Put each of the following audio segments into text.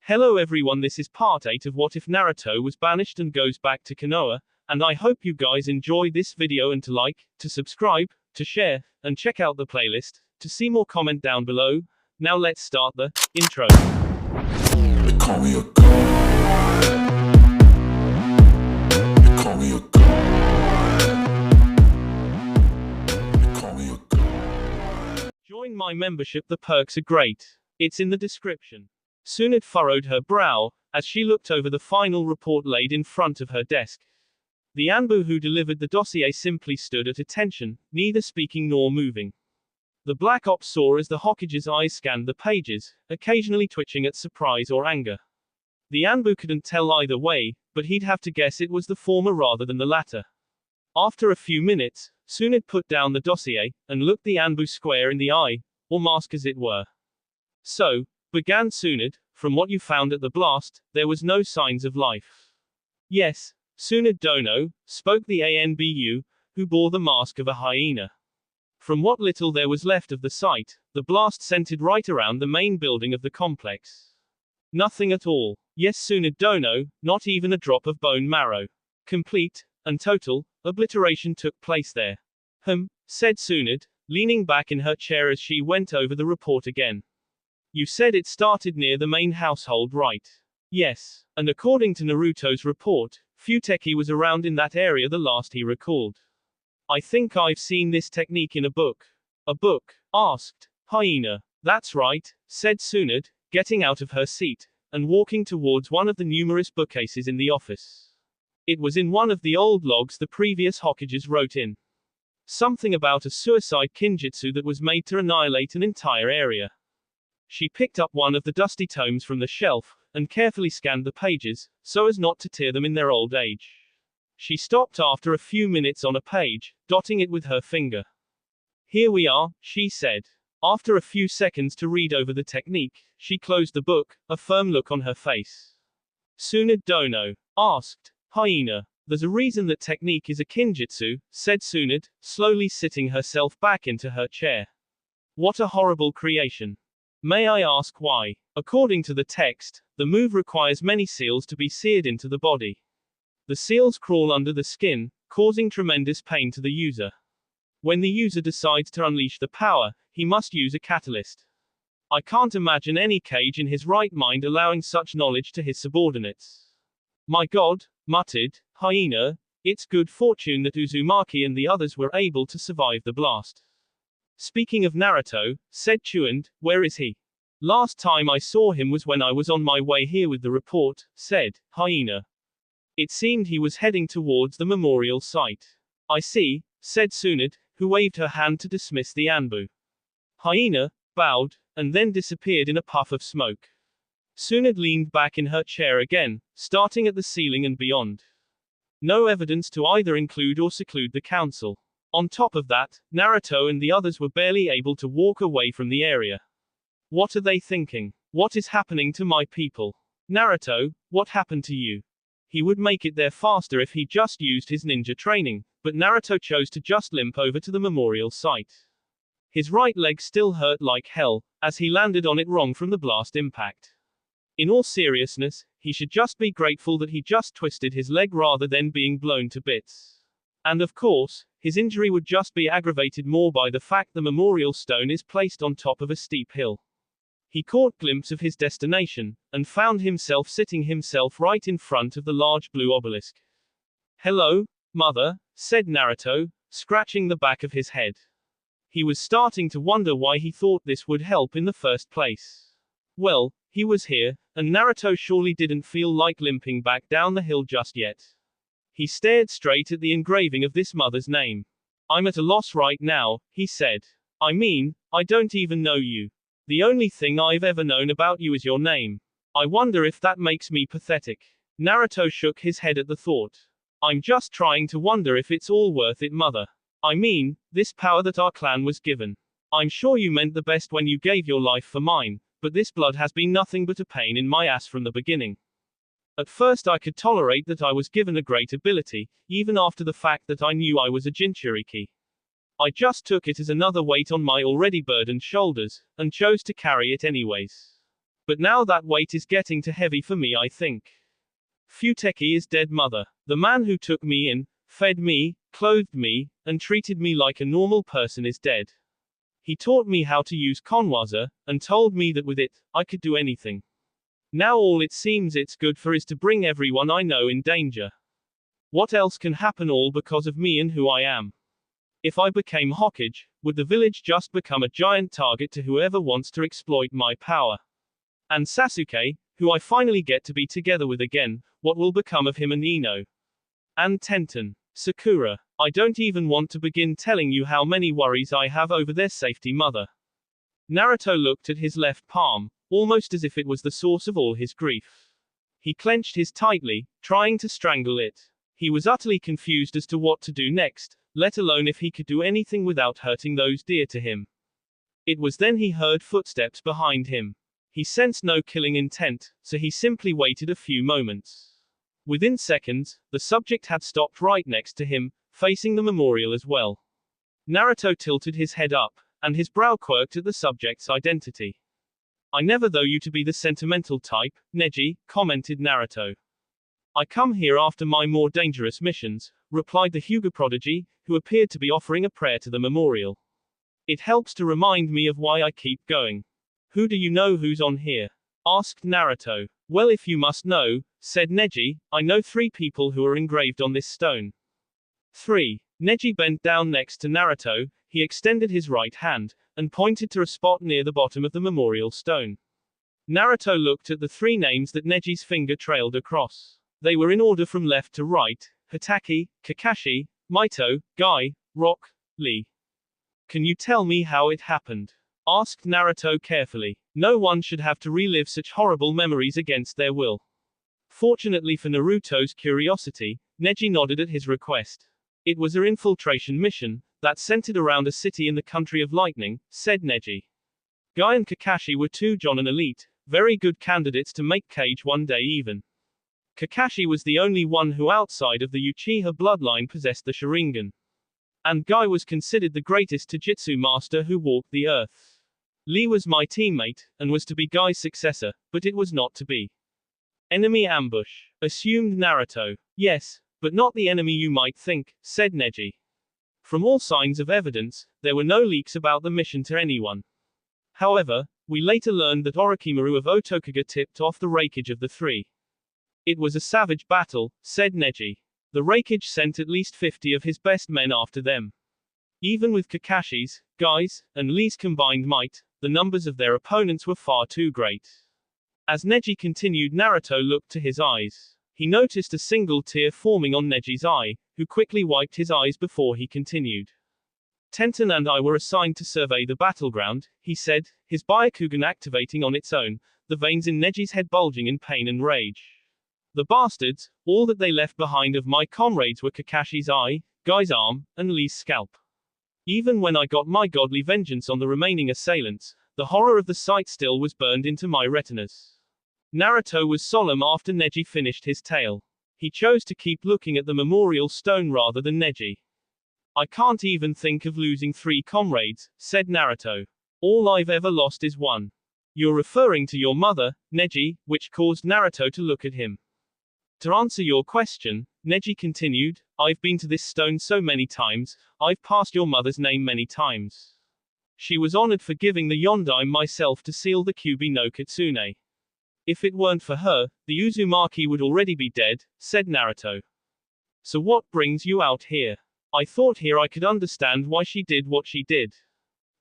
Hello everyone, this is part 8 of What If Naruto was banished and goes back to Konoha, and I hope you guys enjoy this video and to like, to subscribe, to share, and check out the playlist, to see more comment down below. Now let's start the intro. They call me a god. They call me a god. They call me a god. Join my membership, the perks are great. It's in the description. Tsunade furrowed her brow, as she looked over the final report laid in front of her desk. The Anbu who delivered the dossier simply stood at attention, neither speaking nor moving. The Black Ops saw as the Hokage's eyes scanned the pages, occasionally twitching at surprise or anger. The Anbu couldn't tell either way, but he'd have to guess it was the former rather than the latter. After a few minutes, Tsunade put down the dossier, and looked the Anbu square in the eye, or mask as it were. So, began Tsunade, from what you found at the blast, there was no signs of life. Yes, Tsunade Dono, spoke the Anbu, who bore the mask of a hyena. From what little there was left of the site, the blast centered right around the main building of the complex. Nothing at all. Yes, Tsunade Dono, not even a drop of bone marrow. Complete, and total, obliteration took place there. Said Tsunade, leaning back in her chair as she went over the report again. You said it started near the main household, right? Yes. And according to Naruto's report, Futeki was around in that area the last he recalled. I think I've seen this technique in a book. A book? Asked Hyena. That's right, said Tsunade, getting out of her seat, and walking towards one of the numerous bookcases in the office. It was in one of the old logs the previous Hokages wrote in. Something about a suicide kinjutsu that was made to annihilate an entire area. She picked up one of the dusty tomes from the shelf, and carefully scanned the pages, so as not to tear them in their old age. She stopped after a few minutes on a page, dotting it with her finger. Here we are, she said. After a few seconds to read over the technique, she closed the book, a firm look on her face. Tsunade Dono? Asked Hyena. There's a reason that technique is a kinjutsu, said Tsunade, slowly sitting herself back into her chair. What a horrible creation. May I ask why? According to the text, the move requires many seals to be seared into the body. The seals crawl under the skin, causing tremendous pain to the user. When the user decides to unleash the power, he must use a catalyst. I can't imagine any Kage in his right mind allowing such knowledge to his subordinates. My God, muttered Hyena, it's good fortune that Uzumaki and the others were able to survive the blast. Speaking of Naruto, said Tsunade, where is he? Last time I saw him was when I was on my way here with the report, said Hyena. It seemed he was heading towards the memorial site. I see, said Tsunade, who waved her hand to dismiss the Anbu. Hyena bowed, and then disappeared in a puff of smoke. Tsunade leaned back in her chair again, starting at the ceiling and beyond. No evidence to either include or seclude the council. On top of that, Naruto and the others were barely able to walk away from the area. What are they thinking? What is happening to my people? Naruto, what happened to you? He would make it there faster if he just used his ninja training, but Naruto chose to just limp over to the memorial site. His right leg still hurt like hell, as he landed on it wrong from the blast impact. In all seriousness, he should just be grateful that he just twisted his leg rather than being blown to bits. And of course, his injury would just be aggravated more by the fact the memorial stone is placed on top of a steep hill. He caught glimpse of his destination, and found himself sitting himself right in front of the large blue obelisk. Hello, mother, said Naruto, scratching the back of his head. He was starting to wonder why he thought this would help in the first place. Well, he was here, and Naruto surely didn't feel like limping back down the hill just yet. He stared straight at the engraving of this mother's name. I'm at a loss right now, he said. I mean, I don't even know you. The only thing I've ever known about you is your name. I wonder if that makes me pathetic. Naruto shook his head at the thought. I'm just trying to wonder if it's all worth it, mother. I mean, this power that our clan was given. I'm sure you meant the best when you gave your life for mine, but this blood has been nothing but a pain in my ass from the beginning. At first I could tolerate that I was given a great ability, even after the fact that I knew I was a Jinchuriki. I just took it as another weight on my already burdened shoulders, and chose to carry it anyways. But now that weight is getting too heavy for me, I think. Futeki is dead, mother. The man who took me in, fed me, clothed me, and treated me like a normal person is dead. He taught me how to use konwaza, and told me that with it, I could do anything. Now all it seems it's good for is to bring everyone I know in danger. What else can happen all because of me and who I am? If I became Hokage, would the village just become a giant target to whoever wants to exploit my power? And Sasuke, who I finally get to be together with again, what will become of him and Ino? And Tenten, Sakura, I don't even want to begin telling you how many worries I have over their safety, mother. Naruto looked at his left palm, almost as if it was the source of all his grief. He clenched his tightly, trying to strangle it. He was utterly confused as to what to do next, let alone if he could do anything without hurting those dear to him. It was then he heard footsteps behind him. He sensed no killing intent, so he simply waited a few moments. Within seconds, the subject had stopped right next to him, facing the memorial as well. Naruto tilted his head up, and his brow quirked at the subject's identity. I never thought you to be the sentimental type, Neji, commented Naruto. I come here after my more dangerous missions, replied the Hyuga prodigy, who appeared to be offering a prayer to the memorial. It helps to remind me of why I keep going. Who do you know who's on here? Asked Naruto. Well, if you must know, said Neji, I know 3 people who are engraved on this stone. 3. Neji bent down next to Naruto, he extended his right hand, and pointed to a spot near the bottom of the memorial stone. Naruto looked at the 3 names that Neji's finger trailed across. They were in order from left to right: Hitaki, Kakashi, Maito, Guy, Rock, Lee. Can you tell me how it happened? Asked Naruto carefully. No one should have to relive such horrible memories against their will. Fortunately for Naruto's curiosity, Neji nodded at his request. It was an infiltration mission, that centered around a city in the country of lightning, said Neji. Guy and Kakashi were 2 Jonin elite, very good candidates to make Kage one day even. Kakashi was the only one who outside of the Uchiha bloodline possessed the Sharingan. And Guy was considered the greatest Taijutsu master who walked the earth. Lee was my teammate, and was to be Guy's successor, but it was not to be. Enemy ambush, assumed Naruto. Yes, but not the enemy you might think, said Neji. From all signs of evidence, there were no leaks about the mission to anyone. However, we later learned that Orochimaru of Otokuga tipped off the Raikage of the 3. It was a savage battle, said Neji. The Raikage sent at least 50 of his best men after them. Even with Kakashi's, Guy's, and Lee's combined might, the numbers of their opponents were far too great. As Neji continued, Naruto looked to his eyes. He noticed a single tear forming on Neji's eye, who quickly wiped his eyes before he continued. Tenten and I were assigned to survey the battleground, he said, his Byakugan activating on its own, the veins in Neji's head bulging in pain and rage. The bastards, all that they left behind of my comrades were Kakashi's eye, Guy's arm, and Lee's scalp. Even when I got my godly vengeance on the remaining assailants, the horror of the sight still was burned into my retinas. Naruto was solemn after Neji finished his tale. He chose to keep looking at the memorial stone rather than Neji. I can't even think of losing 3 comrades, said Naruto. All I've ever lost is 1. You're referring to your mother, Neji, which caused Naruto to look at him. To answer your question, Neji continued, I've been to this stone so many times, I've passed your mother's name many times. She was honored for giving the Yondaime myself to seal the Kyubi no Kitsune. If it weren't for her, the Uzumaki would already be dead, said Naruto. So what brings you out here? I thought here I could understand why she did what she did.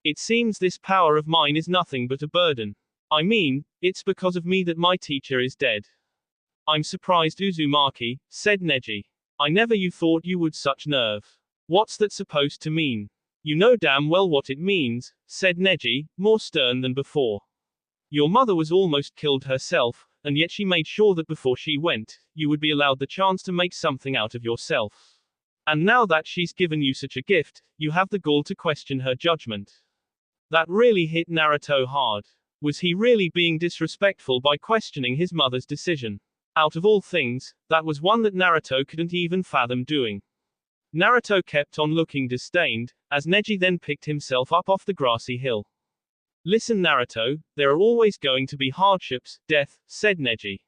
It seems this power of mine is nothing but a burden. I mean, it's because of me that my teacher is dead. I'm surprised, Uzumaki, said Neji. I never you thought you would such nerve. What's that supposed to mean? You know damn well what it means, said Neji, more stern than before. Your mother was almost killed herself, and yet she made sure that before she went, you would be allowed the chance to make something out of yourself. And now that she's given you such a gift, you have the gall to question her judgment. That really hit Naruto hard. Was he really being disrespectful by questioning his mother's decision? Out of all things, that was one that Naruto couldn't even fathom doing. Naruto kept on looking disdained, as Neji then picked himself up off the grassy hill. Listen, Naruto, there are always going to be hardships, death, said Neji.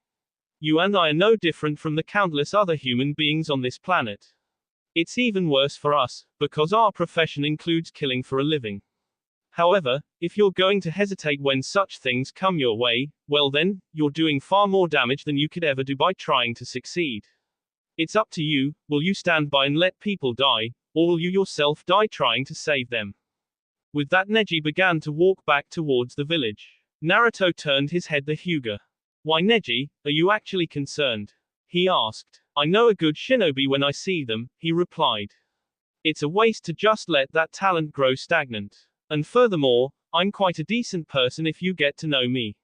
You and I are no different from the countless other human beings on this planet. It's even worse for us, because our profession includes killing for a living. However, if you're going to hesitate when such things come your way, well then, you're doing far more damage than you could ever do by trying to succeed. It's up to you, will you stand by and let people die, or will you yourself die trying to save them? With that, Neji began to walk back towards the village. Naruto turned his head to Hyuga. Why, Neji, are you actually concerned? He asked. I know a good shinobi when I see them, he replied. It's a waste to just let that talent grow stagnant. And furthermore, I'm quite a decent person if you get to know me.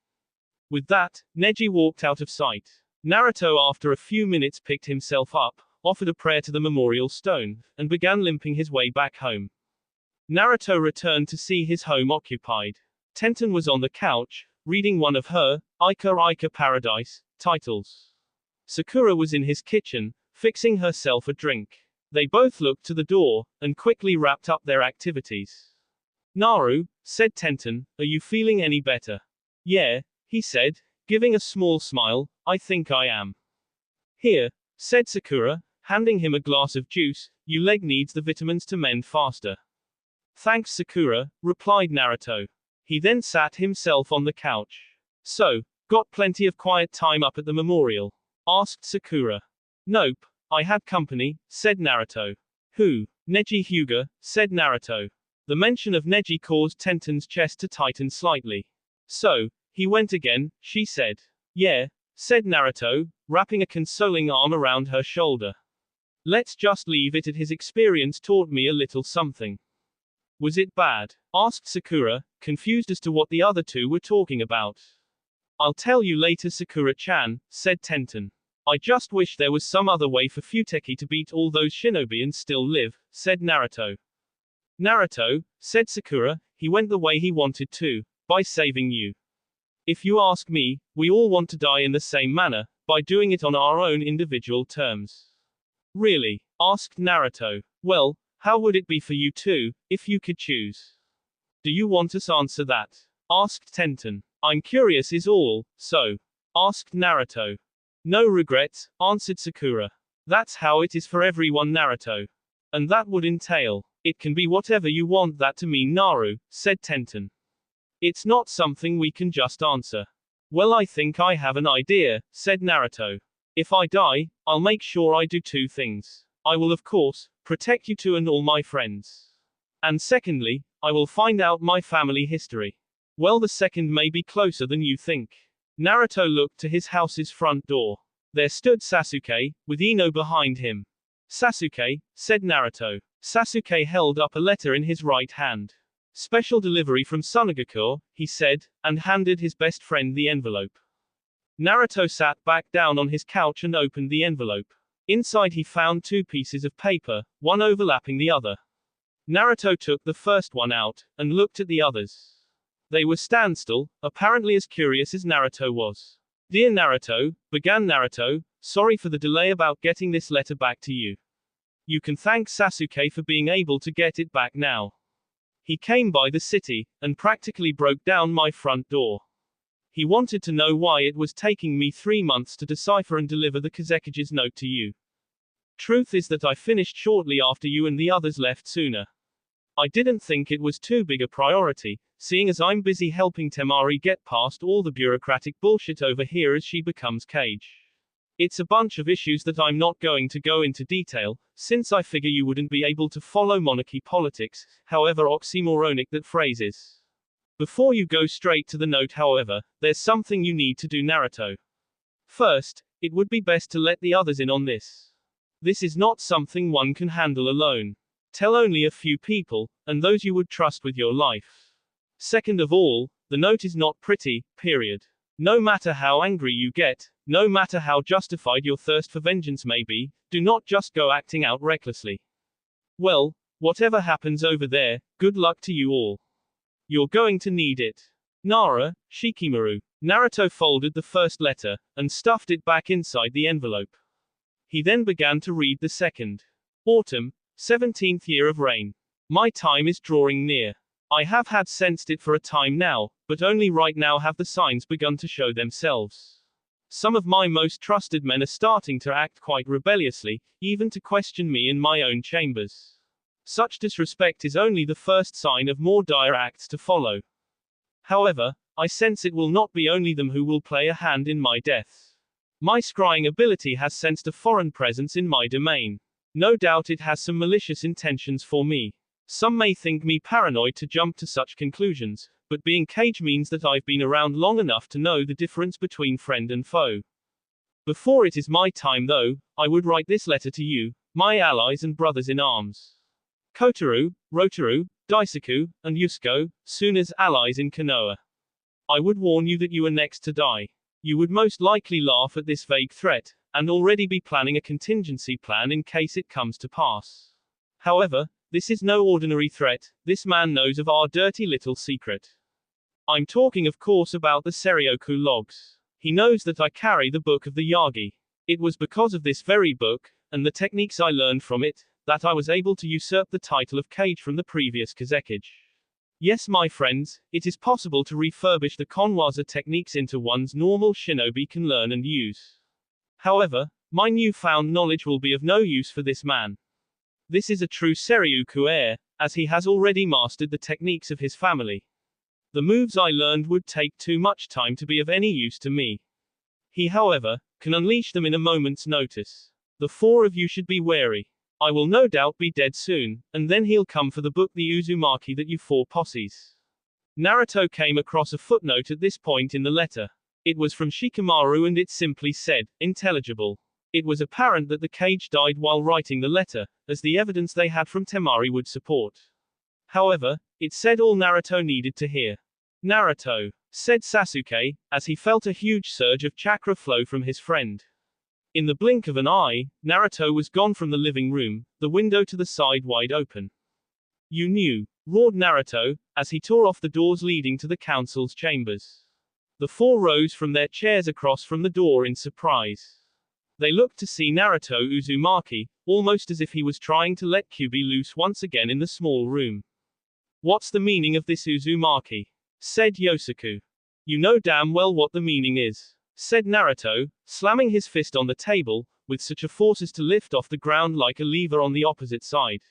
With that, Neji walked out of sight. Naruto, after a few minutes, picked himself up, offered a prayer to the memorial stone, and began limping his way back home. Naruto returned to see his home occupied. Tenten was on the couch, reading one of her, Ica Paradise, titles. Sakura was in his kitchen, fixing herself a drink. They both looked to the door, and quickly wrapped up their activities. Naru, said Tenten, are you feeling any better? Yeah, he said, giving a small smile, I think I am. Here, said Sakura, handing him a glass of juice, your leg needs the vitamins to mend faster. Thanks, Sakura, replied Naruto. He then sat himself on the couch. So, got plenty of quiet time up at the memorial? Asked Sakura. Nope, I had company, said Naruto. Who? Neji Hyuga, said Naruto. The mention of Neji caused Tenten's chest to tighten slightly. So, he went again, she said. Yeah, said Naruto, wrapping a consoling arm around her shoulder. Let's just leave it at his experience taught me a little something. Was it bad? Asked Sakura, confused as to what the other two were talking about. I'll tell you later, Sakura-chan, said Tenten. I just wish there was some other way for Futeki to beat all those shinobi and still live, said Naruto. Naruto, said Sakura, he went the way he wanted to, by saving you. If you ask me, we all want to die in the same manner, by doing it on our own individual terms. Really? Asked Naruto. Well, how would it be for you too, if you could choose? Do you want us answer that? Asked Tenten. I'm curious is all, so. Asked Naruto. No regrets, answered Sakura. That's how it is for everyone, Naruto. And that would entail. It can be whatever you want that to mean, Naru, said Tenten. It's not something we can just answer. Well, I think I have an idea, said Naruto. If I die, I'll make sure I do two things. I will, of course, protect you two and all my friends. And secondly, I will find out my family history. Well, the second may be closer than you think. Naruto looked to his house's front door. There stood Sasuke, with Ino behind him. Sasuke, said Naruto. Sasuke held up a letter in his right hand. Special delivery from Sunagakure, he said, and handed his best friend the envelope. Naruto sat back down on his couch and opened the envelope. Inside he found two pieces of paper, one overlapping the other. Naruto took the first one out, and looked at the others. They were standstill, apparently as curious as Naruto was. Dear Naruto, began Naruto, sorry for the delay about getting this letter back to you. You can thank Sasuke for being able to get it back now. He came by the city, and practically broke down my front door. He wanted to know why it was taking me 3 months to decipher and deliver the Kazekage's note to you. Truth is that I finished shortly after you and the others left sooner. I didn't think it was too big a priority, seeing as I'm busy helping Temari get past all the bureaucratic bullshit over here as she becomes Kage. It's a bunch of issues that I'm not going to go into detail, since I figure you wouldn't be able to follow monarchy politics, however oxymoronic that phrase is. Before you go straight to the note, however, there's something you need to do, Naruto. First, it would be best to let the others in on this. This is not something one can handle alone. Tell only a few people, and those you would trust with your life. Second of all, the note is not pretty, period. No matter how angry you get, no matter how justified your thirst for vengeance may be, do not just go acting out recklessly. Well, whatever happens over there, good luck to you all. You're going to need it. Nara, Shikimaru. Naruto folded the first letter, and stuffed it back inside the envelope. He then began to read the second. Autumn, 17th year of reign. My time is drawing near. I have had sensed it for a time now, but only right now have the signs begun to show themselves. Some of my most trusted men are starting to act quite rebelliously, even to question me in my own chambers. Such disrespect is only the first sign of more dire acts to follow. However, I sense it will not be only them who will play a hand in my death. My scrying ability has sensed a foreign presence in my domain. No doubt it has some malicious intentions for me. Some may think me paranoid to jump to such conclusions, but being cage means that I've been around long enough to know the difference between friend and foe. Before it is my time though, I would write this letter to you, my allies and brothers in arms. Kotaro, Rotaru, Daisaku, and Yusuko, soon as allies in Konoha. I would warn you that you are next to die. You would most likely laugh at this vague threat, and already be planning a contingency plan in case it comes to pass. However, this is no ordinary threat, this man knows of our dirty little secret. I'm talking of course about the Serioku logs. He knows that I carry the book of the Yagi. It was because of this very book, and the techniques I learned from it, that I was able to usurp the title of Kage from the previous Kazekage. Yes my friends, it is possible to refurbish the Konwaza techniques into ones normal shinobi can learn and use. However, my newfound knowledge will be of no use for this man. This is a true Seryuku heir, as he has already mastered the techniques of his family. The moves I learned would take too much time to be of any use to me. He, however, can unleash them in a moment's notice. The four of you should be wary. I will no doubt be dead soon, and then he'll come for the book the Uzumaki that you four posses. Naruto came across a footnote at this point in the letter. It was from Shikamaru and it simply said, intelligible. It was apparent that the Kage died while writing the letter, as the evidence they had from Temari would support. However, it said all Naruto needed to hear. Naruto, said Sasuke, as he felt a huge surge of chakra flow from his friend. In the blink of an eye, Naruto was gone from the living room, the window to the side wide open. You knew, roared Naruto, as he tore off the doors leading to the council's chambers. The four rose from their chairs across from the door in surprise. They looked to see Naruto Uzumaki, almost as if he was trying to let Kyubi loose once again in the small room. What's the meaning of this Uzumaki? Said Yosaku. You know damn well what the meaning is, said Naruto, slamming his fist on the table, with such a force as to lift off the ground like a lever on the opposite side.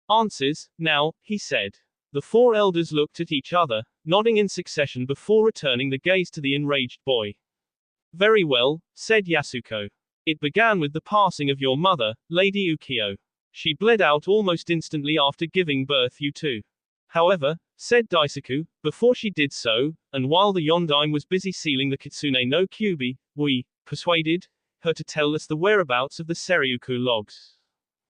Answers, now, he said. The four elders looked at each other, nodding in succession before returning the gaze to the enraged boy. Very well, said Yasuko. It began with the passing of your mother, Lady Ukyo. She bled out almost instantly after giving birth you two. However, said Daisaku, before she did so, and while the Yondaime was busy sealing the Kitsune no Kyubi, we persuaded her to tell us the whereabouts of the Seryuku logs.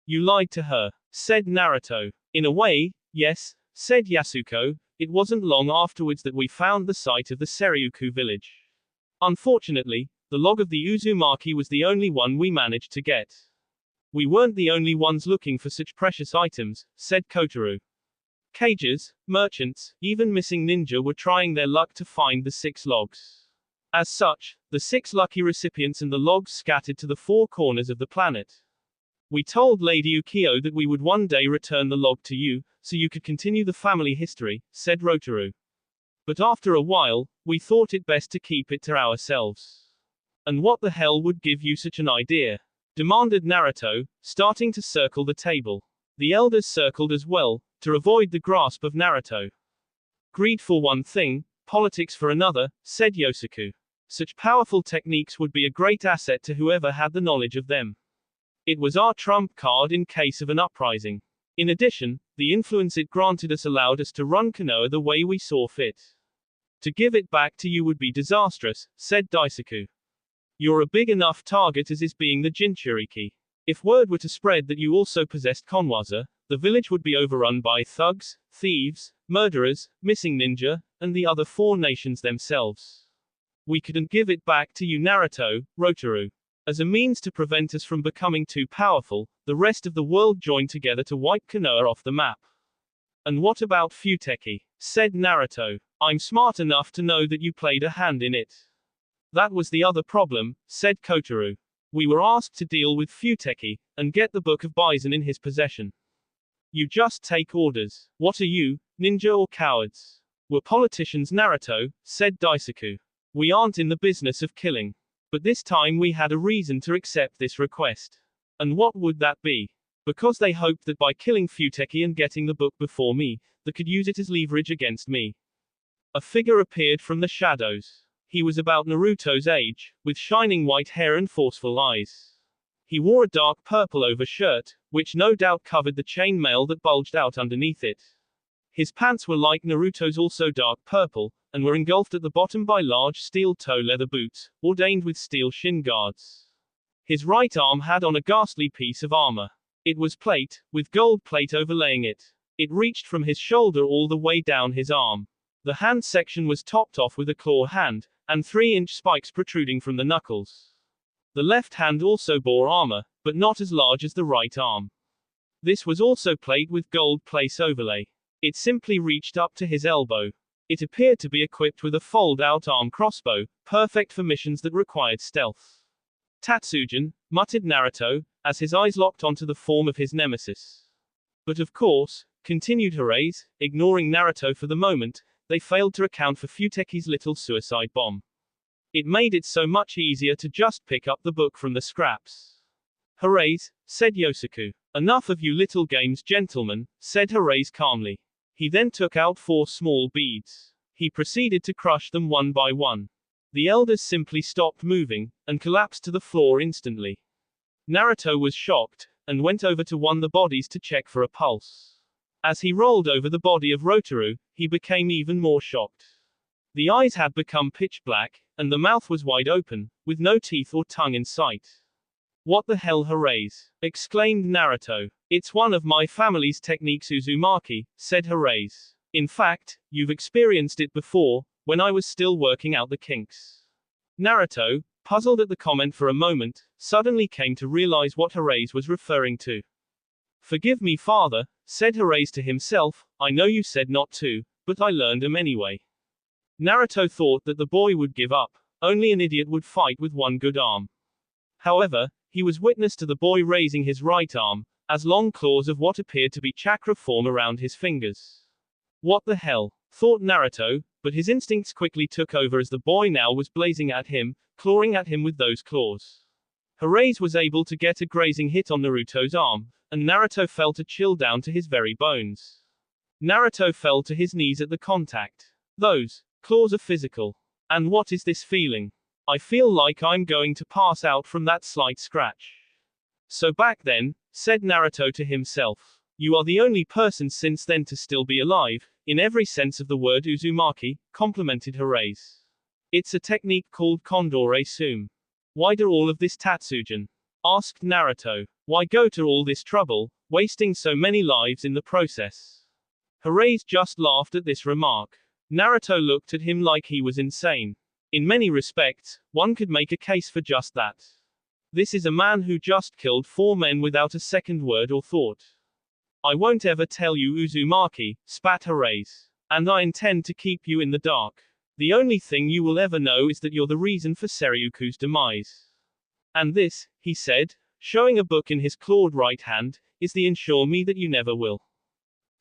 You lied to her, said Naruto. In a way, yes, said Yasuko. It wasn't long afterwards that we found the site of the Seryuku village. Unfortunately, the log of the Uzumaki was the only one we managed to get. We weren't the only ones looking for such precious items, said Kotaro. Cages, merchants, even missing ninja were trying their luck to find the 6 logs. As such, the 6 lucky recipients and the logs scattered to the 4 corners of the planet. We told Lady Ukyo that we would one day return the log to you, so you could continue the family history, said Rotaru. But after a while, we thought it best to keep it to ourselves. And what the hell would give you such an idea? Demanded Naruto, starting to circle the table. The elders circled as well, to avoid the grasp of Naruto. Greed for one thing, politics for another, said Yosaku. Such powerful techniques would be a great asset to whoever had the knowledge of them. It was our trump card in case of an uprising. In addition, the influence it granted us allowed us to run Konoha the way we saw fit. To give it back to you would be disastrous, said Daisaku. You're a big enough target as is being the Jinchuriki. If word were to spread that you also possessed Konwaza, the village would be overrun by thugs, thieves, murderers, missing ninja, and the other 4 nations themselves. We couldn't give it back to you Naruto, Rotaru. As a means to prevent us from becoming too powerful, the rest of the world joined together to wipe Konoha off the map. And what about Futeki? Said Naruto. I'm smart enough to know that you played a hand in it. That was the other problem, said Kotaro. We were asked to deal with Futeki, and get the Book of Bison in his possession. You just take orders. What are you, ninja or cowards? We're politicians, Naruto, said Daisaku. We aren't in the business of killing. But this time we had a reason to accept this request. And what would that be? Because they hoped that by killing Futeki and getting the book before me, they could use it as leverage against me. A figure appeared from the shadows. He was about Naruto's age, with shining white hair and forceful eyes. He wore a dark purple overshirt, which no doubt covered the chainmail that bulged out underneath it. His pants were like Naruto's, also dark purple, and were engulfed at the bottom by large steel toe leather boots, ordained with steel shin guards. His right arm had on a ghastly piece of armor. It was plate, with gold plate overlaying it. It reached from his shoulder all the way down his arm. The hand section was topped off with a claw hand, and 3-inch spikes protruding from the knuckles. The left hand also bore armor, but not as large as the right arm. This was also plate with gold place overlay. It simply reached up to his elbow. It appeared to be equipped with a fold-out arm crossbow, perfect for missions that required stealth. Tatsujin, muttered Naruto, as his eyes locked onto the form of his nemesis. But of course, continued Hirase, ignoring Naruto for the moment, they failed to account for Futeki's little suicide bomb. It made it so much easier to just pick up the book from the scraps. Hirase, said Yosaku. Enough of you little games, gentlemen, said Hirase calmly. He then took out 4 small beads. He proceeded to crush them one by one. The elders simply stopped moving, and collapsed to the floor instantly. Naruto was shocked, and went over to one of the bodies to check for a pulse. As he rolled over the body of Rotaru, he became even more shocked. The eyes had become pitch black, and the mouth was wide open, with no teeth or tongue in sight. What the hell, Hirase? Exclaimed Naruto. It's one of my family's techniques, Uzumaki, said Hirase. In fact, you've experienced it before, when I was still working out the kinks. Naruto, puzzled at the comment for a moment, suddenly came to realize what Hirase was referring to. Forgive me, father, said Hirase to himself, I know you said not to, but I learned 'em anyway. Naruto thought that the boy would give up. Only an idiot would fight with one good arm. However, he was witness to the boy raising his right arm, as long claws of what appeared to be chakra form around his fingers. What the hell? Thought Naruto, but his instincts quickly took over as the boy now was blazing at him, clawing at him with those claws. Hirase was able to get a grazing hit on Naruto's arm, and Naruto felt a chill down to his very bones. Naruto fell to his knees at the contact. Those claws are physical. And what is this feeling? I feel like I'm going to pass out from that slight scratch. So back then, said Naruto to himself, you are the only person since then to still be alive, in every sense of the word, Uzumaki, complimented Hirase. It's a technique called Kondore Sume. Why do all of this, Tatsujin? Asked Naruto. Why go to all this trouble, wasting so many lives in the process? Hirase just laughed at this remark. Naruto looked at him like he was insane. In many respects, one could make a case for just that. This is a man who just killed 4 men without a second word or thought. I won't ever tell you, Uzumaki, spat Hirase. And I intend to keep you in the dark. The only thing you will ever know is that you're the reason for Seryuku's demise. And this, he said, showing a book in his clawed right hand, is the ensure me that you never will.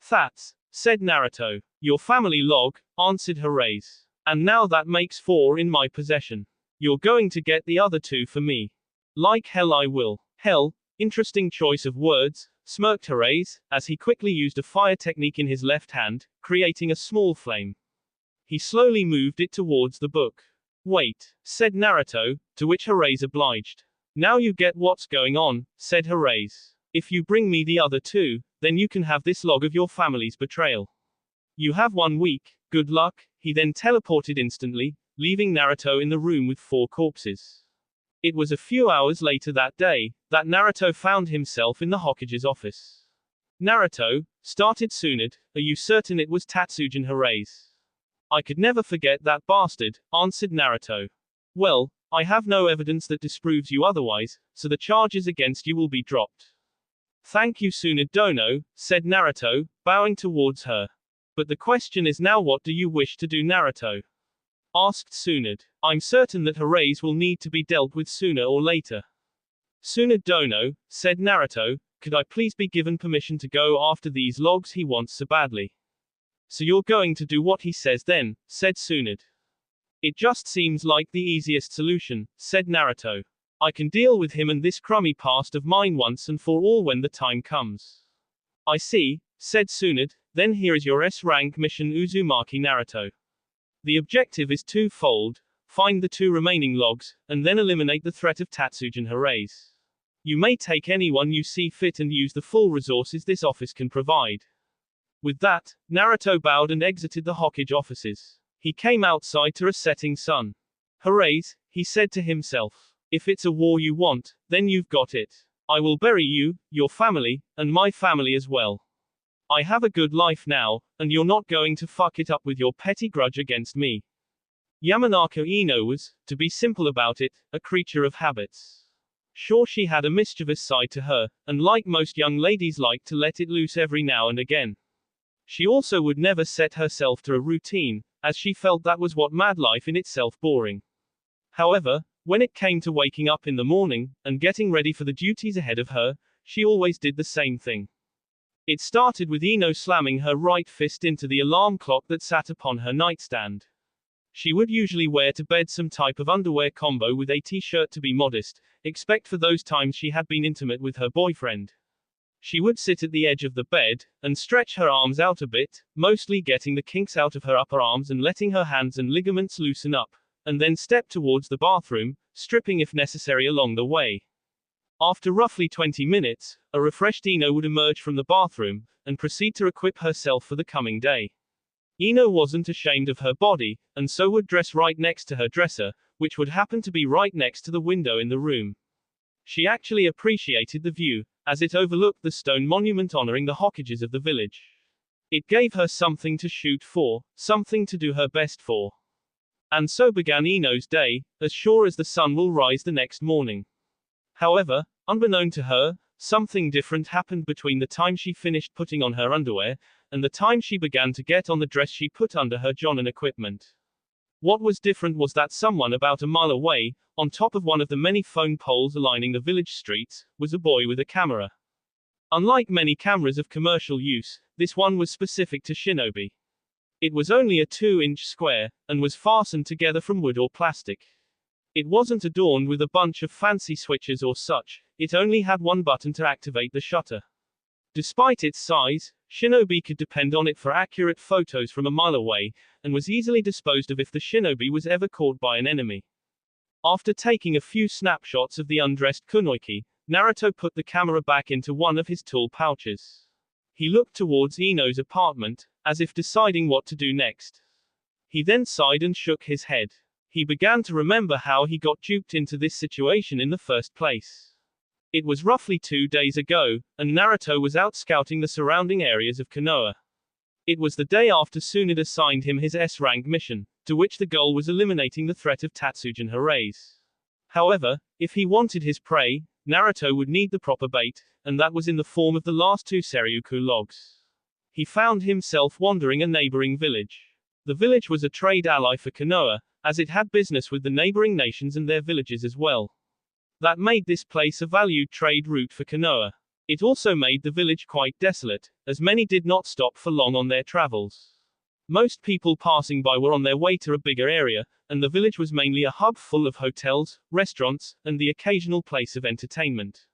That's, said Naruto. Your family log, answered Hirase. And now that makes 4 in my possession. You're going to get the other 2 for me. Like hell I will. Hell, interesting choice of words, smirked Hirase, as he quickly used a fire technique in his left hand, creating a small flame. He slowly moved it towards the book. Wait, said Naruto, to which Hirase obliged. Now you get what's going on, said Hirase. If you bring me the other 2, then you can have this log of your family's betrayal. You have 1 week, good luck. He then teleported instantly, leaving Naruto in the room with 4 corpses. It was a few hours later that day, that Naruto found himself in the Hokage's office. Naruto, started Tsunade, are you certain it was Tatsujin Hirase? I could never forget that bastard, answered Naruto. Well, I have no evidence that disproves you otherwise, so the charges against you will be dropped. Thank you, Tsunade Dono, said Naruto, bowing towards her. But the question is now, what do you wish to do, Naruto? Asked Tsunade. I'm certain that Hirase will need to be dealt with sooner or later. Tsunade Dono, said Naruto, Could I please be given permission to go after these logs he wants so badly? So you're going to do what he says then, said Tsunade. It just seems like the easiest solution, said Naruto. I can deal with him and this crummy past of mine once and for all when the time comes. I see, said Tsunade, then here is your S-rank mission Uzumaki Naruto. The objective is twofold, find the 2 remaining logs, and then eliminate the threat of Tatsujin Harays. You may take anyone you see fit and use the full resources this office can provide. With that, Naruto bowed and exited the Hokage offices. He came outside to a setting sun. Harays, he said to himself. If it's a war you want, then you've got it. I will bury you, your family, and my family as well. I have a good life now, and you're not going to fuck it up with your petty grudge against me. Yamanaka Ino was, to be simple about it, a creature of habits. Sure, she had a mischievous side to her, and like most young ladies liked to let it loose every now and again. She also would never set herself to a routine, as she felt that was what made life in itself boring. However, when it came to waking up in the morning, and getting ready for the duties ahead of her, she always did the same thing. It started with Ino slamming her right fist into the alarm clock that sat upon her nightstand. She would usually wear to bed some type of underwear combo with a t-shirt to be modest, except for those times she had been intimate with her boyfriend. She would sit at the edge of the bed, and stretch her arms out a bit, mostly getting the kinks out of her upper arms and letting her hands and ligaments loosen up, and then step towards the bathroom, stripping if necessary along the way. After roughly 20 minutes, a refreshed Ino would emerge from the bathroom, and proceed to equip herself for the coming day. Ino wasn't ashamed of her body, and so would dress right next to her dresser, which would happen to be right next to the window in the room. She actually appreciated the view, as it overlooked the stone monument honoring the Hokages of the village. It gave her something to shoot for, something to do her best for. And so began Ino's day, as sure as the sun will rise the next morning. However, unbeknown to her, something different happened between the time she finished putting on her underwear, and the time she began to get on the dress she put under her jonin equipment. What was different was that someone about a mile away, on top of one of the many phone poles lining the village streets, was a boy with a camera. Unlike many cameras of commercial use, this one was specific to shinobi. It was only a 2-inch square, and was fastened together from wood or plastic. It wasn't adorned with a bunch of fancy switches or such, it only had one button to activate the shutter. Despite its size, shinobi could depend on it for accurate photos from a mile away, and was easily disposed of if the shinobi was ever caught by an enemy. After taking a few snapshots of the undressed kunoichi, Naruto put the camera back into one of his tool pouches. He looked towards Ino's apartment, as if deciding what to do next. He then sighed and shook his head. He began to remember how he got duped into this situation in the first place. It was roughly 2 days ago, and Naruto was out scouting the surrounding areas of Konoha. It was the day after Tsunade assigned him his S-rank mission, to which the goal was eliminating the threat of Tatsujin Harays. However, if he wanted his prey, Naruto would need the proper bait, and that was in the form of the last 2 Seryuku logs. He found himself wandering a neighboring village. The village was a trade ally for Konoha, as it had business with the neighboring nations and their villages as well. That made this place a valued trade route for Konoha. It also made the village quite desolate, as many did not stop for long on their travels. Most people passing by were on their way to a bigger area, and the village was mainly a hub full of hotels, restaurants, and the occasional place of entertainment.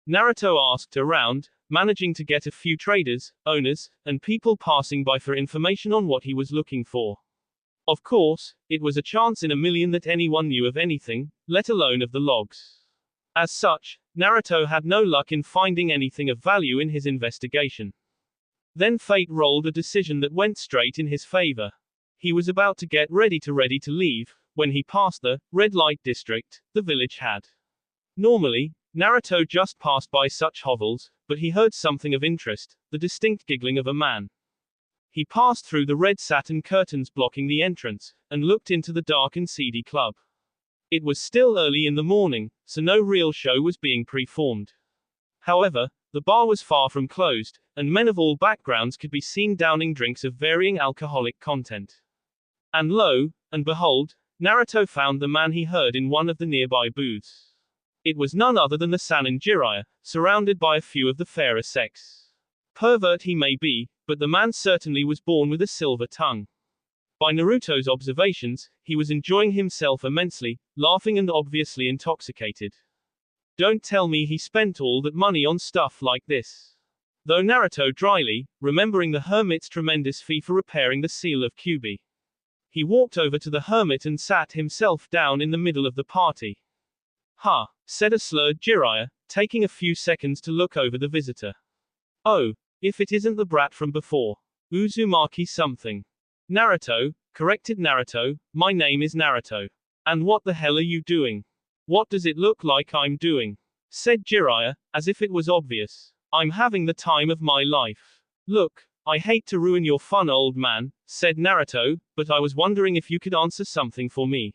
Naruto asked around, managing to get a few traders, owners, and people passing by for information on what he was looking for. Of course, it was a chance in a million that anyone knew of anything, let alone of the logs. As such, Naruto had no luck in finding anything of value in his investigation. Then fate rolled a decision that went straight in his favor. He was about to get ready to leave, when he passed the red light district the village had. Normally, Naruto just passed by such hovels, but he heard something of interest, the distinct giggling of a man. He passed through the red satin curtains blocking the entrance, and looked into the dark and seedy club. It was still early in the morning, so no real show was being preformed. However, the bar was far from closed, and men of all backgrounds could be seen downing drinks of varying alcoholic content. And lo and behold, Naruto found the man he heard in one of the nearby booths. It was none other than the Sanin Jiraiya, surrounded by a few of the fairer sex. Pervert he may be, but the man certainly was born with a silver tongue. By Naruto's observations, he was enjoying himself immensely, laughing and obviously intoxicated. Don't tell me he spent all that money on stuff like this. Though Naruto dryly, remembering the hermit's tremendous fee for repairing the seal of Kyuubi. He walked over to the hermit and sat himself down in the middle of the party. Ha, said a slurred Jiraiya, taking a few seconds to look over the visitor. Oh, if it isn't the brat from before. Uzumaki something. Naruto, corrected Naruto, my name is Naruto. And what the hell are you doing? What does it look like I'm doing? Said Jiraiya, as if it was obvious. I'm having the time of my life. Look, I hate to ruin your fun, old man, said Naruto, but I was wondering if you could answer something for me.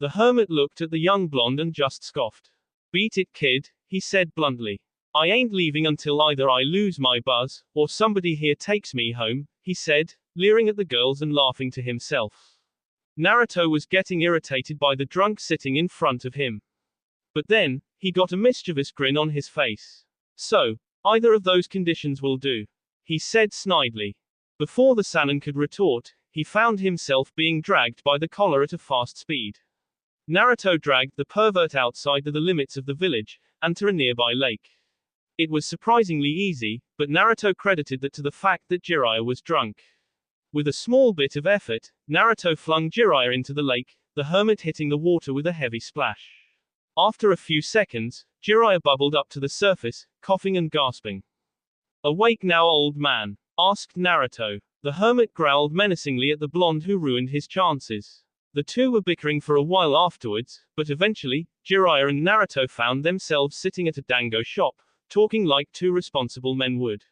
The hermit looked at the young blonde and just scoffed. Beat it, kid, he said bluntly. I ain't leaving until either I lose my buzz, or somebody here takes me home, he said, leering at the girls and laughing to himself. Naruto was getting irritated by the drunk sitting in front of him. But then, he got a mischievous grin on his face. So, either of those conditions will do, he said snidely. Before the Sanin could retort, he found himself being dragged by the collar at a fast speed. Naruto dragged the pervert outside the limits of the village, and to a nearby lake. It was surprisingly easy, but Naruto credited that to the fact that Jiraiya was drunk. With a small bit of effort, Naruto flung Jiraiya into the lake, the hermit hitting the water with a heavy splash. After a few seconds, Jiraiya bubbled up to the surface, coughing and gasping. Awake now, old man? Asked Naruto. The hermit growled menacingly at the blonde who ruined his chances. The two were bickering for a while afterwards, but eventually, Jiraiya and Naruto found themselves sitting at a dango shop, talking like two responsible men would.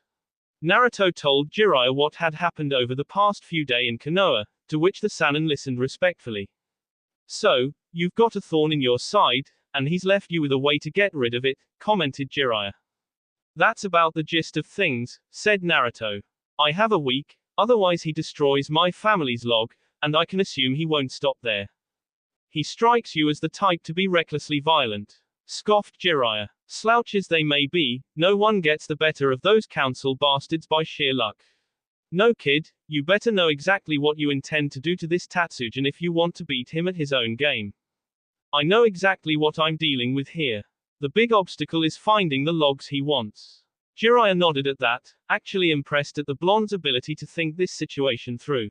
Naruto told Jiraiya what had happened over the past few days in Konoha, to which the Sanin listened respectfully. So, you've got a thorn in your side, and he's left you with a way to get rid of it, commented Jiraiya. That's about the gist of things, said Naruto. I have a week, otherwise he destroys my family's log, and I can assume he won't stop there. He strikes you as the type to be recklessly violent, scoffed Jiraiya. Slouches they may be, no one gets the better of those council bastards by sheer luck. No kid, you better know exactly what you intend to do to this Tatsujin if you want to beat him at his own game. I know exactly what I'm dealing with here. The big obstacle is finding the logs he wants. Jiraiya nodded at that, actually impressed at the blonde's ability to think this situation through.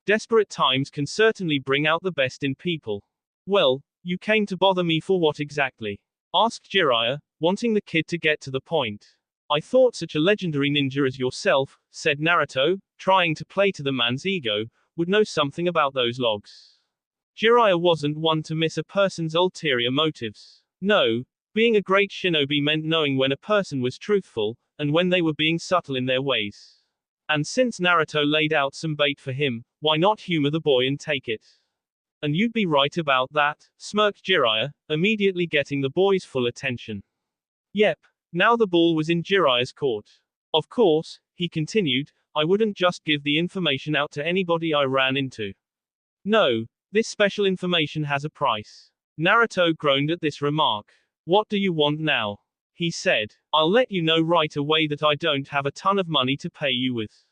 Desperate times can certainly bring out the best in people. Well, you came to bother me for what exactly? Asked Jiraiya, wanting the kid to get to the point. I thought such a legendary ninja as yourself, said Naruto, trying to play to the man's ego, would know something about those logs. Jiraiya wasn't one to miss a person's ulterior motives. No, being a great shinobi meant knowing when a person was truthful, and when they were being subtle in their ways. And since Naruto laid out some bait for him, why not humor the boy and take it? And you'd be right about that, smirked Jiraiya, immediately getting the boy's full attention. Yep, now the ball was in Jiraiya's court. Of course, he continued, I wouldn't just give the information out to anybody I ran into. No, this special information has a price. Naruto groaned at this remark. What do you want now? He said. I'll let you know right away that I don't have a ton of money to pay you with.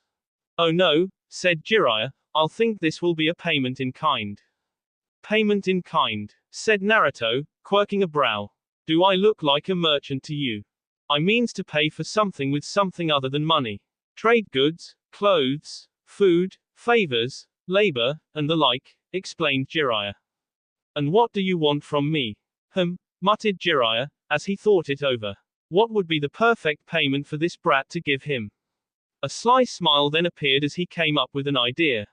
Oh no, said Jiraiya, I'll think this will be a payment in kind. Payment in kind, said Naruto, quirking a brow. Do I look like a merchant to you? I means to pay for something with something other than money. Trade goods, clothes, food, favors, labor, and the like, explained Jiraiya. And what do you want from me? Muttered Jiraiya, as he thought it over. What would be the perfect payment for this brat to give him? A sly smile then appeared as he came up with an idea.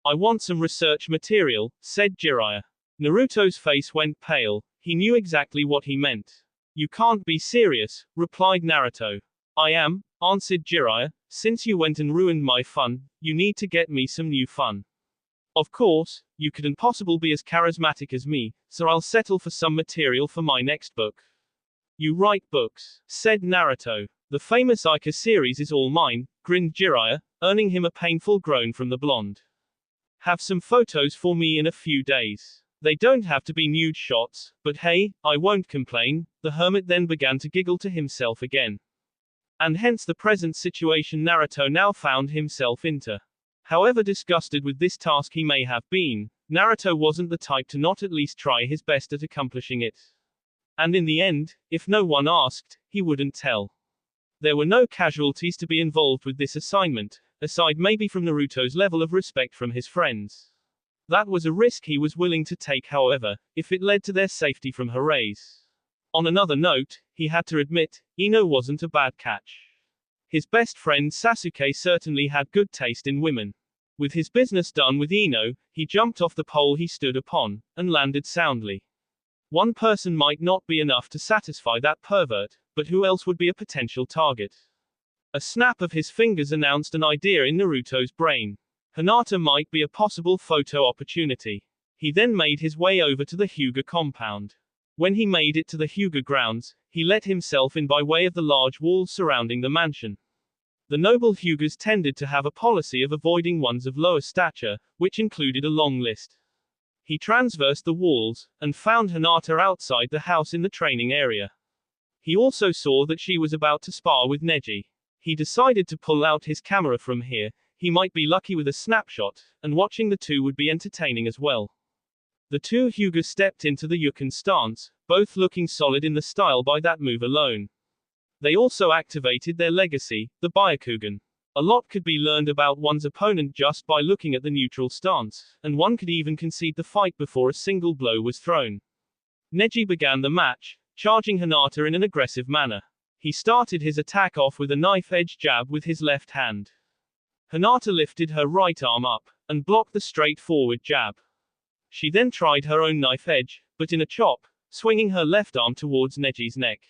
I want some research material, said Jiraiya. Naruto's face went pale. He knew exactly what he meant. You can't be serious, replied Naruto. I am, answered Jiraiya. Since you went and ruined my fun, you need to get me some new fun. Of course, you couldn't possibly be as charismatic as me, so I'll settle for some material for my next book. You write books, said Naruto. The famous Ica series is all mine, grinned Jiraiya, earning him a painful groan from the blonde. Have some photos for me in a few days. They don't have to be nude shots, but hey, I won't complain. The hermit then began to giggle to himself again. And hence the present situation Naruto now found himself into. However disgusted with this task he may have been, Naruto wasn't the type to not at least try his best at accomplishing it. And in the end, if no one asked, he wouldn't tell. There were no casualties to be involved with this assignment, aside maybe from Naruto's level of respect from his friends. That was a risk he was willing to take, however, if it led to their safety from Harays. On another note, he had to admit, Ino wasn't a bad catch. His best friend Sasuke certainly had good taste in women. With his business done with Ino, he jumped off the pole he stood upon, and landed soundly. One person might not be enough to satisfy that pervert, but who else would be a potential target? A snap of his fingers announced an idea in Naruto's brain. Hinata might be a possible photo opportunity. He then made his way over to the Hyuga compound. When he made it to the Hyuga grounds, he let himself in by way of the large walls surrounding the mansion. The noble Hyugas tended to have a policy of avoiding ones of lower stature, which included a long list. He transversed the walls, and found Hinata outside the house in the training area. He also saw that she was about to spar with Neji. He decided to pull out his camera from here. He might be lucky with a snapshot, and watching the two would be entertaining as well. The two Hyugas stepped into the Yukan stance, both looking solid in the style by that move alone. They also activated their legacy, the Byakugan. A lot could be learned about one's opponent just by looking at the neutral stance, and one could even concede the fight before a single blow was thrown. Neji began the match, charging Hinata in an aggressive manner. He started his attack off with a knife-edge jab with his left hand. Hinata lifted her right arm up, and blocked the straightforward jab. She then tried her own knife edge, but in a chop, swinging her left arm towards Neji's neck.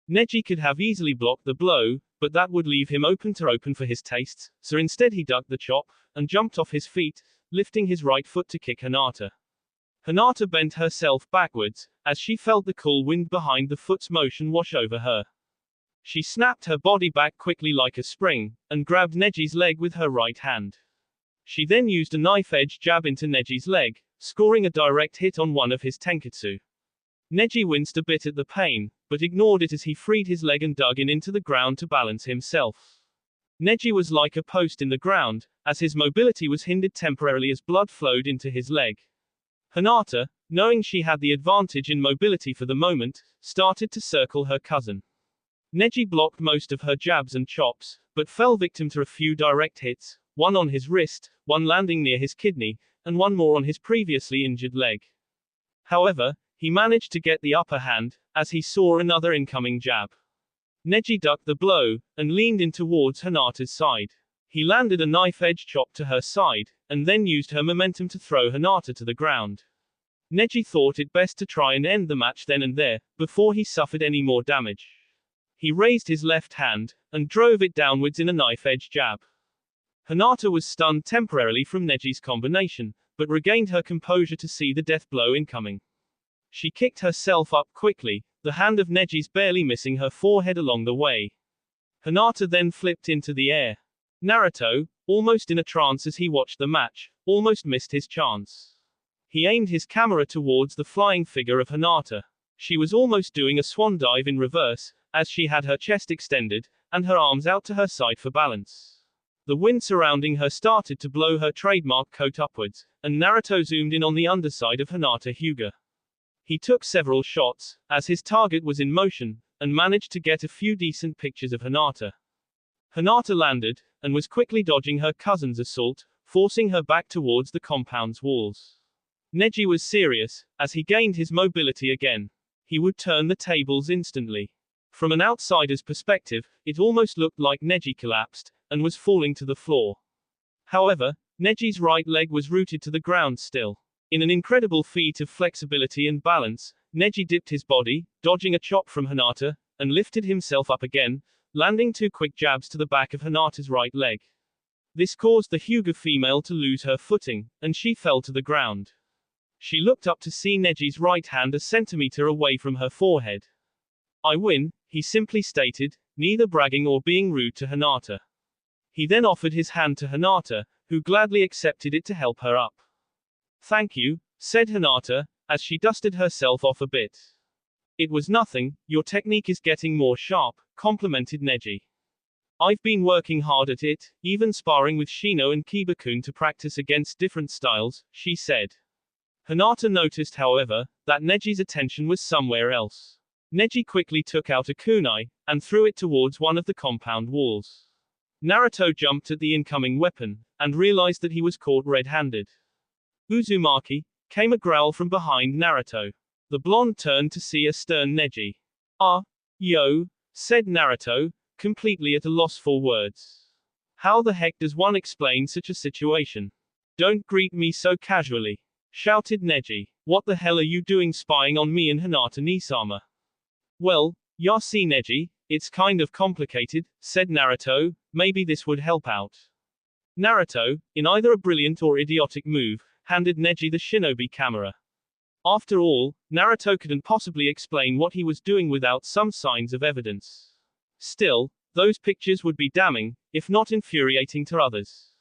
Neji could have easily blocked the blow, but that would leave him open for his tastes, so instead he ducked the chop, and jumped off his feet, lifting his right foot to kick Hinata. Hinata bent herself backwards, as she felt the cool wind behind the foot's motion wash over her. She snapped her body back quickly like a spring, and grabbed Neji's leg with her right hand. She then used a knife-edge jab into Neji's leg, scoring a direct hit on one of his tenketsu. Neji winced a bit at the pain, but ignored it as he freed his leg and dug in into the ground to balance himself. Neji was like a post in the ground, as his mobility was hindered temporarily as blood flowed into his leg. Hinata, knowing she had the advantage in mobility for the moment, started to circle her cousin. Neji blocked most of her jabs and chops, but fell victim to a few direct hits, one on his wrist, one landing near his kidney, and one more on his previously injured leg. However, he managed to get the upper hand, as he saw another incoming jab. Neji ducked the blow, and leaned in towards Hinata's side. He landed a knife-edge chop to her side, and then used her momentum to throw Hinata to the ground. Neji thought it best to try and end the match then and there, before he suffered any more damage. He raised his left hand, and drove it downwards in a knife-edge jab. Hinata was stunned temporarily from Neji's combination, but regained her composure to see the death blow incoming. She kicked herself up quickly, the hand of Neji's barely missing her forehead along the way. Hinata then flipped into the air. Naruto, almost in a trance as he watched the match, almost missed his chance. He aimed his camera towards the flying figure of Hinata. She was almost doing a swan dive in reverse, as she had her chest extended, and her arms out to her side for balance. The wind surrounding her started to blow her trademark coat upwards, and Naruto zoomed in on the underside of Hinata Hyuga. He took several shots, as his target was in motion, and managed to get a few decent pictures of Hinata. Hinata landed, and was quickly dodging her cousin's assault, forcing her back towards the compound's walls. Neji was serious, as he gained his mobility again. He would turn the tables instantly. From an outsider's perspective, it almost looked like Neji collapsed, and was falling to the floor. However, Neji's right leg was rooted to the ground still. In an incredible feat of flexibility and balance, Neji dipped his body, dodging a chop from Hinata, and lifted himself up again, landing two quick jabs to the back of Hinata's right leg. This caused the Hyuga female to lose her footing, and she fell to the ground. She looked up to see Neji's right hand a centimeter away from her forehead. "I win," he simply stated, neither bragging or being rude to Hinata. He then offered his hand to Hinata, who gladly accepted it to help her up. "Thank you," said Hinata, as she dusted herself off a bit. It was nothing, your technique is getting more sharp, complimented Neji. I've been working hard at it, even sparring with Shino and Kiba-kun to practice against different styles, she said. Hinata noticed, however, that Neji's attention was somewhere else. Neji quickly took out a kunai, and threw it towards one of the compound walls. Naruto jumped at the incoming weapon, and realized that he was caught red-handed. Uzumaki, came a growl from behind Naruto. The blonde turned to see a stern Neji. Yo, said Naruto, completely at a loss for words. How the heck does one explain such a situation? Don't greet me so casually, shouted Neji. What the hell are you doing spying on me and Hinata-nisama? Well, ya see Neji, it's kind of complicated, said Naruto, maybe this would help out. Naruto, in either a brilliant or idiotic move, handed Neji the shinobi camera. After all, Naruto couldn't possibly explain what he was doing without some signs of evidence. Still, those pictures would be damning, if not infuriating to others.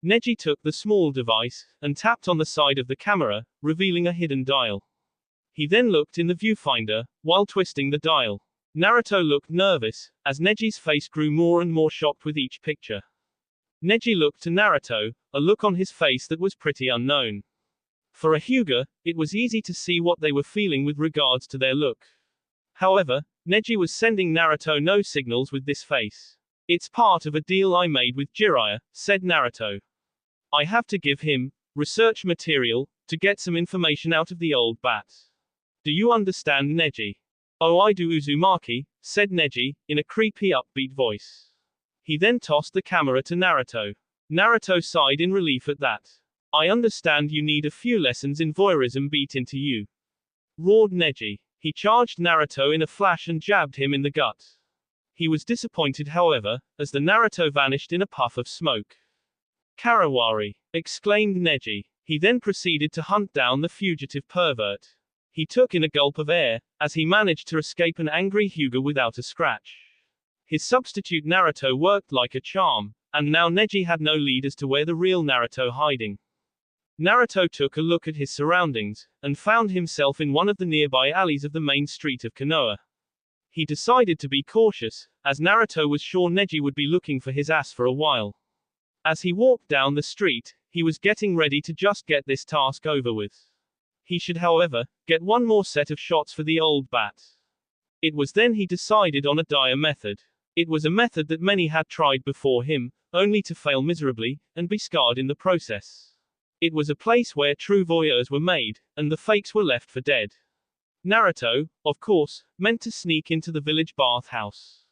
Neji took the small device, and tapped on the side of the camera, revealing a hidden dial. He then looked in the viewfinder, while twisting the dial. Naruto looked nervous, as Neji's face grew more and more shocked with each picture. Neji looked to Naruto, a look on his face that was pretty unknown. For a Hyuga, it was easy to see what they were feeling with regards to their look. However, Neji was sending Naruto no signals with this face. It's part of a deal I made with Jiraiya, said Naruto. I have to give him research material to get some information out of the old bat. Do you understand, Neji? Oh, I do, Uzumaki, said Neji, in a creepy upbeat voice. He then tossed the camera to Naruto. Naruto sighed in relief at that. I understand you need a few lessons in voyeurism beat into you, roared Neji. He charged Naruto in a flash and jabbed him in the gut. He was disappointed, however, as the Naruto vanished in a puff of smoke. Karawari, exclaimed Neji. He then proceeded to hunt down the fugitive pervert. He took in a gulp of air, as he managed to escape an angry Hyuga without a scratch. His substitute Naruto worked like a charm, and now Neji had no lead as to where the real Naruto hiding. Naruto took a look at his surroundings, and found himself in one of the nearby alleys of the main street of Konoha. He decided to be cautious, as Naruto was sure Neji would be looking for his ass for a while. As he walked down the street, he was getting ready to just get this task over with. He should, however, get one more set of shots for the old bat. It was then he decided on a dire method. It was a method that many had tried before him, only to fail miserably, and be scarred in the process. It was a place where true voyeurs were made, and the fakes were left for dead. Naruto, of course, meant to sneak into the village bathhouse.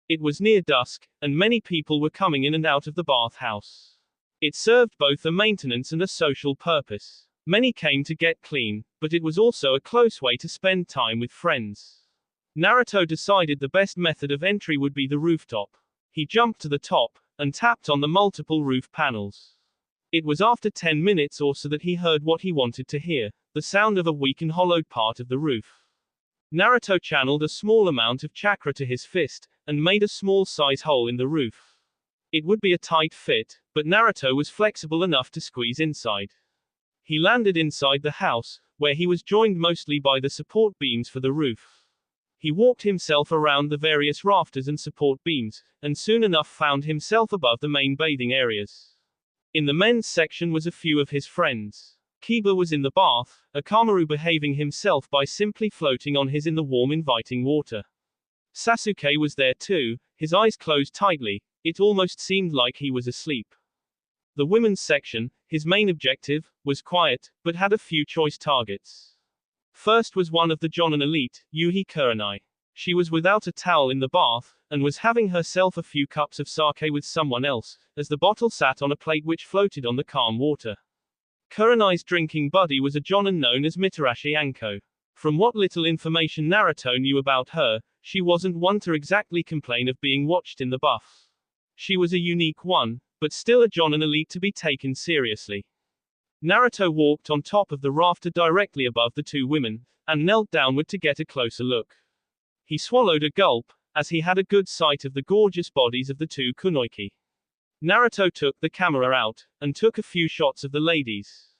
It was near dusk, and many people were coming in and out of the bathhouse. It served both a maintenance and a social purpose. Many came to get clean, but it was also a close way to spend time with friends. Naruto decided the best method of entry would be the rooftop. He jumped to the top, and tapped on the multiple roof panels. It was after 10 minutes or so that he heard what he wanted to hear, the sound of a weak and hollowed part of the roof. Naruto channeled a small amount of chakra to his fist, and made a small size hole in the roof. It would be a tight fit, but Naruto was flexible enough to squeeze inside. He landed inside the house, where he was joined mostly by the support beams for the roof. He walked himself around the various rafters and support beams, and soon enough found himself above the main bathing areas. In the men's section was a few of his friends. Kiba was in the bath, Akamaru behaving himself by simply floating on his in the warm inviting water. Sasuke was there too, his eyes closed tightly, it almost seemed like he was asleep. The women's section, his main objective, was quiet, but had a few choice targets. First was one of the Jonin elite, Yuhi Kurenai. She was without a towel in the bath, and was having herself a few cups of sake with someone else, as the bottle sat on a plate which floated on the calm water. Kurenai's drinking buddy was a Jonin known as Mitarashi Anko. From what little information Naruto knew about her, she wasn't one to exactly complain of being watched in the buff. She was a unique one, but still a Jonin elite to be taken seriously. Naruto walked on top of the rafter directly above the two women, and knelt downward to get a closer look. He swallowed a gulp, as he had a good sight of the gorgeous bodies of the two kunoiki. Naruto took the camera out, and took a few shots of the ladies.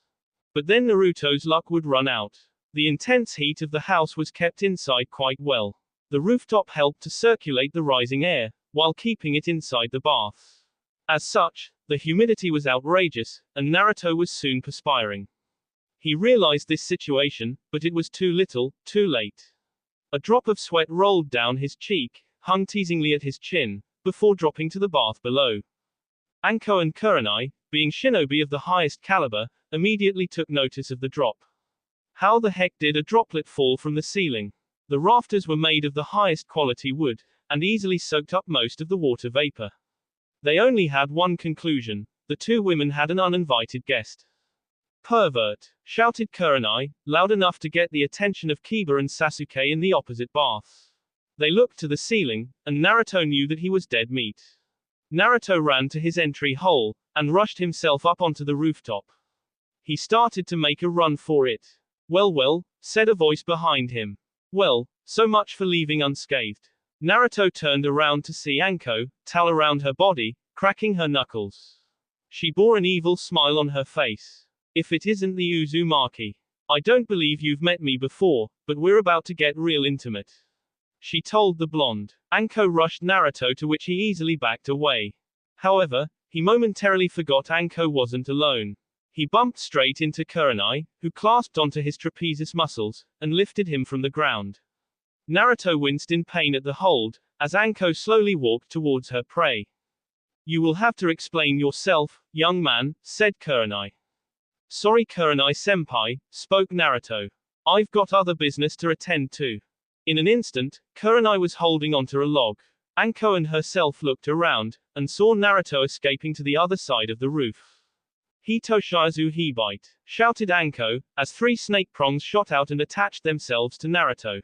But then Naruto's luck would run out. The intense heat of the house was kept inside quite well. The rooftop helped to circulate the rising air, while keeping it inside the bath. As such, the humidity was outrageous, and Naruto was soon perspiring. He realized this situation, but it was too little, too late. A drop of sweat rolled down his cheek, hung teasingly at his chin, before dropping to the bath below. Anko and Kurenai, being shinobi of the highest caliber, immediately took notice of the drop. How the heck did a droplet fall from the ceiling? The rafters were made of the highest quality wood, and easily soaked up most of the water vapor. They only had one conclusion: the two women had an uninvited guest. Pervert! Shouted Kurenai, loud enough to get the attention of Kiba and Sasuke in the opposite bath. They looked to the ceiling, and Naruto knew that he was dead meat. Naruto ran to his entry hole, and rushed himself up onto the rooftop. He started to make a run for it. Well, said a voice behind him. Well, so much for leaving unscathed. Naruto turned around to see Anko, towel around her body, cracking her knuckles. She bore an evil smile on her face. If it isn't the Uzumaki. I don't believe you've met me before, but we're about to get real intimate. She told the blonde. Anko rushed Naruto, to which he easily backed away. However, he momentarily forgot Anko wasn't alone. He bumped straight into Kurenai, who clasped onto his trapezius muscles, and lifted him from the ground. Naruto winced in pain at the hold, as Anko slowly walked towards her prey. You will have to explain yourself, young man, said Kurenai. Sorry Kurenai-senpai, spoke Naruto. I've got other business to attend to. In an instant, Kurenai was holding onto a log. Anko and herself looked around, and saw Naruto escaping to the other side of the roof. Hitoshizu Hibite, shouted Anko, as three snake prongs shot out and attached themselves to Naruto.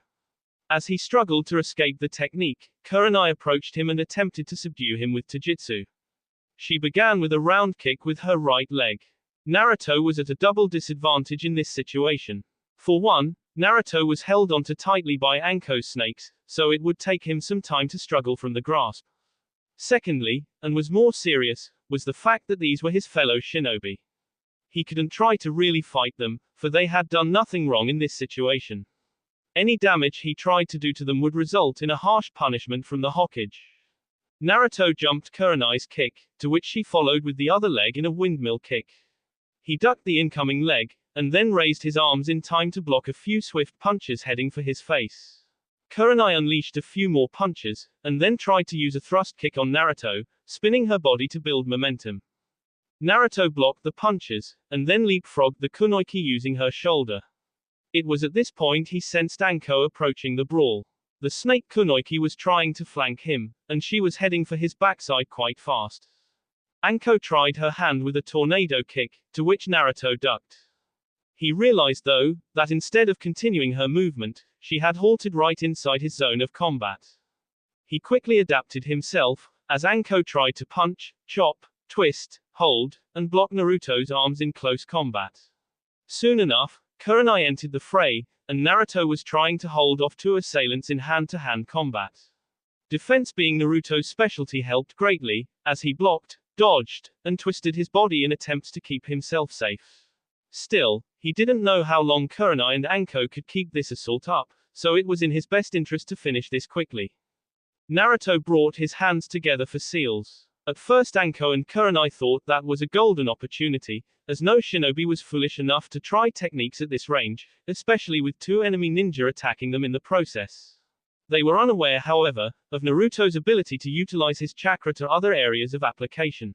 As he struggled to escape the technique, Kurenai approached him and attempted to subdue him with Taijutsu. She began with a round kick with her right leg. Naruto was at a double disadvantage in this situation. For one, Naruto was held onto tightly by Anko's snakes, so it would take him some time to struggle from the grasp. Secondly, and was more serious, was the fact that these were his fellow shinobi. He couldn't try to really fight them, for they had done nothing wrong in this situation. Any damage he tried to do to them would result in a harsh punishment from the Hokage. Naruto jumped Kurenai's kick, to which she followed with the other leg in a windmill kick. He ducked the incoming leg, and then raised his arms in time to block a few swift punches heading for his face. Kurenai unleashed a few more punches, and then tried to use a thrust kick on Naruto, spinning her body to build momentum. Naruto blocked the punches, and then leapfrogged the kunoiki using her shoulder. It was at this point he sensed Anko approaching the brawl. The snake kunoiki was trying to flank him, and she was heading for his backside quite fast. Anko tried her hand with a tornado kick, to which Naruto ducked. He realized though, that instead of continuing her movement, she had halted right inside his zone of combat. He quickly adapted himself, as Anko tried to punch, chop, twist, hold, and block Naruto's arms in close combat. Soon enough, Kurenai entered the fray, and Naruto was trying to hold off two assailants in hand-to-hand combat. Defense being Naruto's specialty helped greatly, as he blocked, dodged, and twisted his body in attempts to keep himself safe. Still, he didn't know how long Kurenai and Anko could keep this assault up, so it was in his best interest to finish this quickly. Naruto brought his hands together for seals. At first Anko and Kurenai thought that was a golden opportunity, as no shinobi was foolish enough to try techniques at this range, especially with two enemy ninja attacking them in the process. They were unaware, however, of Naruto's ability to utilize his chakra to other areas of application.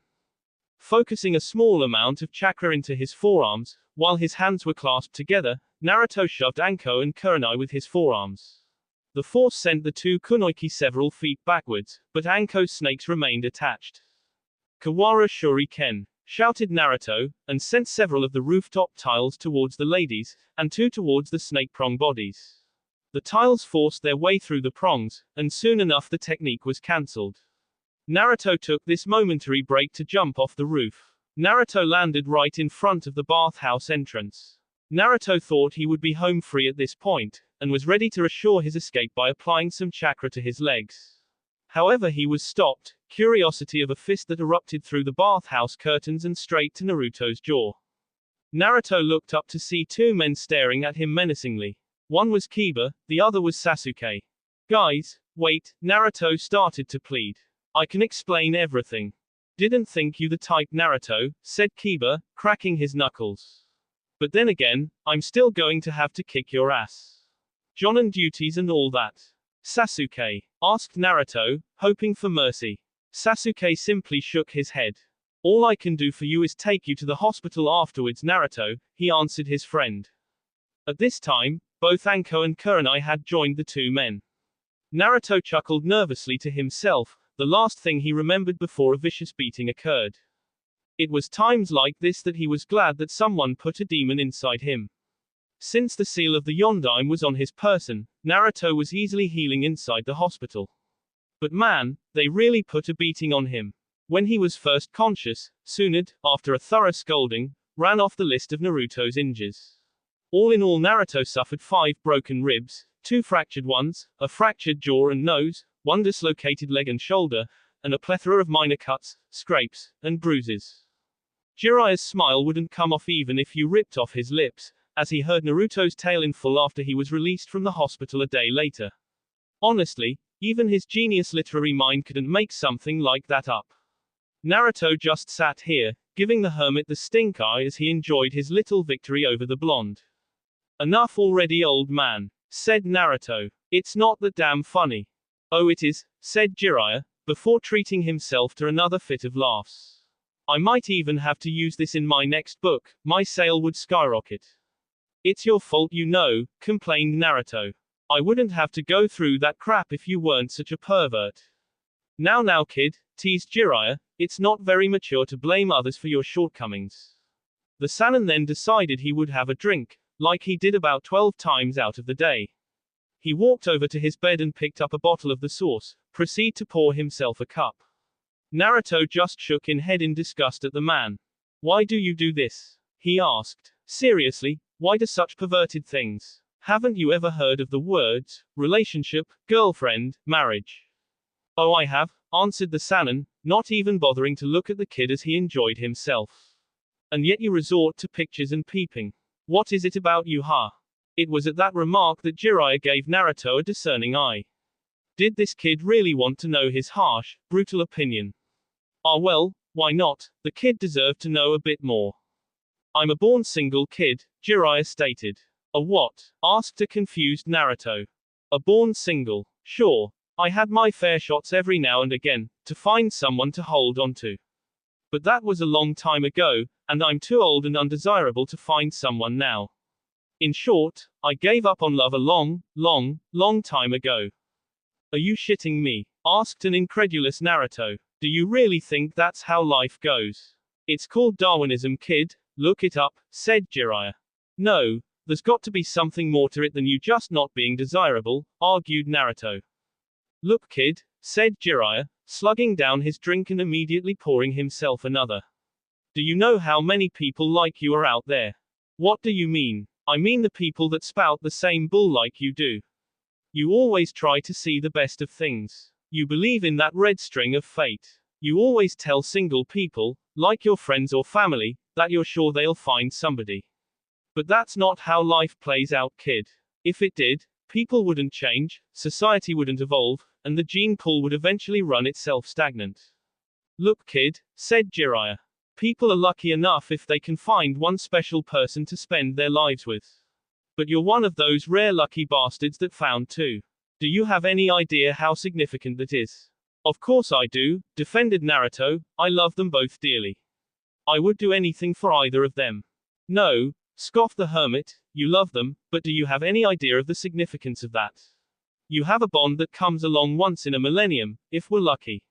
Focusing a small amount of chakra into his forearms, while his hands were clasped together, Naruto shoved Anko and Kurenai with his forearms. The force sent the two kunoiki several feet backwards, but Anko's snakes remained attached. Kawara Shuriken, shouted Naruto, and sent several of the rooftop tiles towards the ladies, and two towards the snake prong bodies. The tiles forced their way through the prongs, and soon enough the technique was cancelled. Naruto took this momentary break to jump off the roof. Naruto landed right in front of the bathhouse entrance. Naruto thought he would be home free at this point, and was ready to assure his escape by applying some chakra to his legs. However, he was stopped, curiosity of a fist that erupted through the bathhouse curtains and straight to Naruto's jaw. Naruto looked up to see two men staring at him menacingly. One was Kiba, the other was Sasuke. Guys, wait, Naruto started to plead. I can explain everything. Didn't think you the type, Naruto, said Kiba, cracking his knuckles. But then again, I'm still going to have to kick your ass. Jonin duties and all that. Sasuke asked Naruto, hoping for mercy. Sasuke simply shook his head. All I can do for you is take you to the hospital afterwards, Naruto, he answered his friend. At this time, both Anko and Kurenai had joined the two men. Naruto chuckled nervously to himself, the last thing he remembered before a vicious beating occurred. It was times like this that he was glad that someone put a demon inside him. Since the seal of the Yondaime was on his person, Naruto was easily healing inside the hospital. But man, they really put a beating on him. When he was first conscious, Tsunade, after a thorough scolding, ran off the list of Naruto's injuries. All in all, Naruto suffered 5 broken ribs, 2 fractured ones, a fractured jaw and nose, 1 dislocated leg and shoulder, and a plethora of minor cuts, scrapes, and bruises. Jiraiya's smile wouldn't come off even if you ripped off his lips, as he heard Naruto's tale in full after he was released from the hospital a day later. Honestly, even his genius literary mind couldn't make something like that up. Naruto just sat here, giving the hermit the stink eye as he enjoyed his little victory over the blonde. Enough already, old man, said Naruto. It's not that damn funny. Oh, it is, said Jiraiya, before treating himself to another fit of laughs. I might even have to use this in my next book, my sale would skyrocket. It's your fault, you know, complained Naruto. I wouldn't have to go through that crap if you weren't such a pervert. Now kid, teased Jiraiya, it's not very mature to blame others for your shortcomings. The Sannin then decided he would have a drink, like he did about 12 times out of the day. He walked over to his bed and picked up a bottle of the sauce, proceed to pour himself a cup. Naruto just shook in head in disgust at the man. Why do you do this? He asked. Seriously, why do such perverted things? Haven't you ever heard of the words, relationship, girlfriend, marriage? Oh, I have, answered the Sannin, not even bothering to look at the kid as he enjoyed himself. And yet you resort to pictures and peeping. What is it about you, huh? It was at that remark that Jiraiya gave Naruto a discerning eye. Did this kid really want to know his harsh, brutal opinion? Ah well, why not, the kid deserved to know a bit more. I'm a born single kid, Jiraiya stated. A what? Asked a confused Naruto. A born single. Sure. I had my fair shots every now and again, to find someone to hold on to. But that was a long time ago, and I'm too old and undesirable to find someone now. In short, I gave up on love a long time ago. Are you shitting me? Asked an incredulous Naruto. Do you really think that's how life goes? It's called Darwinism, kid, look it up, said Jiraiya. No, there's got to be something more to it than you just not being desirable, argued Naruto. Look, kid, said Jiraiya, slugging down his drink and immediately pouring himself another. Do you know how many people like you are out there? What do you mean? I mean the people that spout the same bull like you do. You always try to see the best of things. You believe in that red string of fate. You always tell single people, like your friends or family, that you're sure they'll find somebody. But that's not how life plays out, kid. If it did, people wouldn't change, society wouldn't evolve, and the gene pool would eventually run itself stagnant. Look, kid, said Jiraiya. People are lucky enough if they can find one special person to spend their lives with. But you're one of those rare lucky bastards that found two. Do you have any idea how significant that is? Of course I do, defended Naruto, I love them both dearly. I would do anything for either of them. No, scoffed the hermit, you love them, but do you have any idea of the significance of that? You have a bond that comes along once in a millennium, if we're lucky.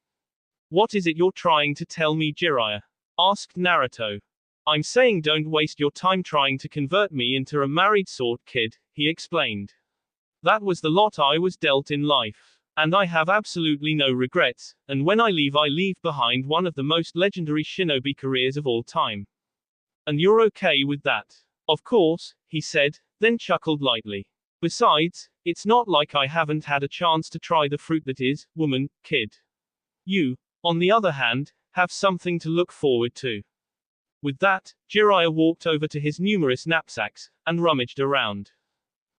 What is it you're trying to tell me, Jiraiya? Asked Naruto. I'm saying don't waste your time trying to convert me into a married sort, kid, he explained. That was the lot I was dealt in life. And I have absolutely no regrets, and when I leave behind one of the most legendary shinobi careers of all time. And you're okay with that? Of course, he said, then chuckled lightly. Besides, it's not like I haven't had a chance to try the fruit that is, woman, kid. You, on the other hand, have something to look forward to. With that, Jiraiya walked over to his numerous knapsacks, and rummaged around.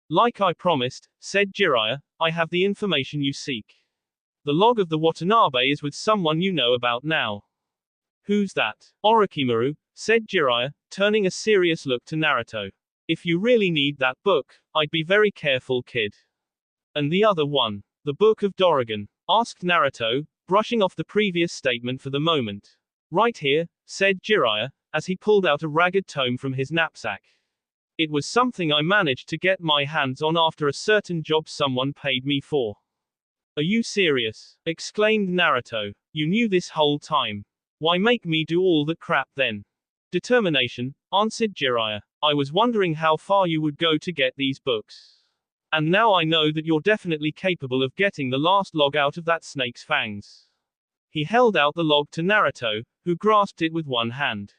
Like I promised, said Jiraiya, I have the information you seek. The log of the Watanabe is with someone you know about now. Who's that? Orochimaru, said Jiraiya, turning a serious look to Naruto. If you really need that book, I'd be very careful, kid. And the other one? The Book of Dorogon? Asked Naruto, brushing off the previous statement for the moment. Right here, said Jiraiya, as he pulled out a ragged tome from his knapsack. It was something I managed to get my hands on after a certain job someone paid me for. Are you serious? Exclaimed Naruto. You knew this whole time. Why make me do all the crap then? Determination, answered Jiraiya. I was wondering how far you would go to get these books. And now I know that you're definitely capable of getting the last log out of that snake's fangs. He held out the log to Naruto, who grasped it with one hand.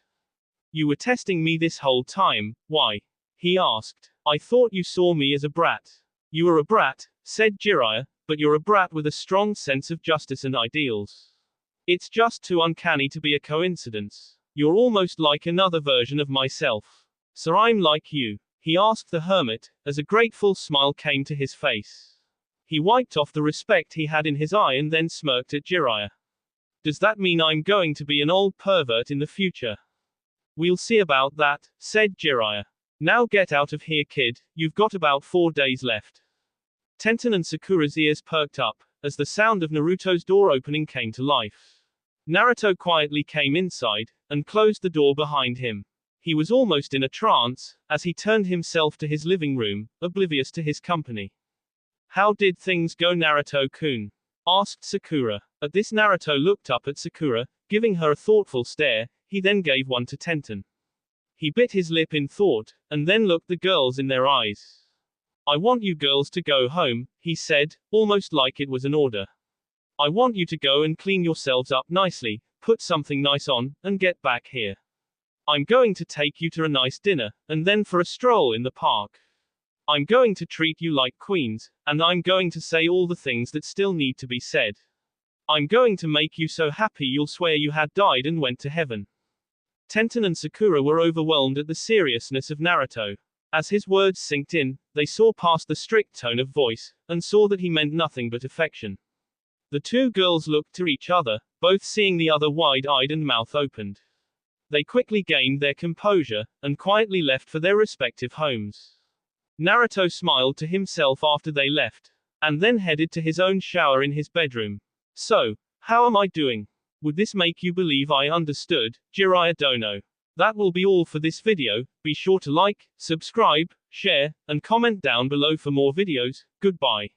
You were testing me this whole time, why? He asked. I thought you saw me as a brat. You are a brat, said Jiraiya, but you're a brat with a strong sense of justice and ideals. It's just too uncanny to be a coincidence. You're almost like another version of myself. So I'm like you? He asked the hermit, as a grateful smile came to his face. He wiped off the respect he had in his eye and then smirked at Jiraiya. Does that mean I'm going to be an old pervert in the future? We'll see about that, said Jiraiya. Now get out of here, kid, you've got about 4 days left. Tenten and Sakura's ears perked up, as the sound of Naruto's door opening came to life. Naruto quietly came inside, and closed the door behind him. He was almost in a trance, as he turned himself to his living room, oblivious to his company. How did things go, Naruto-kun? Asked Sakura. At this, Naruto looked up at Sakura, giving her a thoughtful stare. He then gave one to Tenten. He bit his lip in thought, and then looked the girls in their eyes. I want you girls to go home, he said, almost like it was an order. I want you to go and clean yourselves up nicely, put something nice on, and get back here. I'm going to take you to a nice dinner, and then for a stroll in the park. I'm going to treat you like queens, and I'm going to say all the things that still need to be said. I'm going to make you so happy you'll swear you had died and went to heaven. Tenten and Sakura were overwhelmed at the seriousness of Naruto. As his words sinked in, they saw past the strict tone of voice, and saw that he meant nothing but affection. The two girls looked to each other, both seeing the other wide-eyed and mouth opened. They quickly gained their composure, and quietly left for their respective homes. Naruto smiled to himself after they left, and then headed to his own shower in his bedroom. So, how am I doing? Would this make you believe I understood, Jiraiya Dono? That will be all for this video. Be sure to like, subscribe, share, and comment down below for more videos. Goodbye.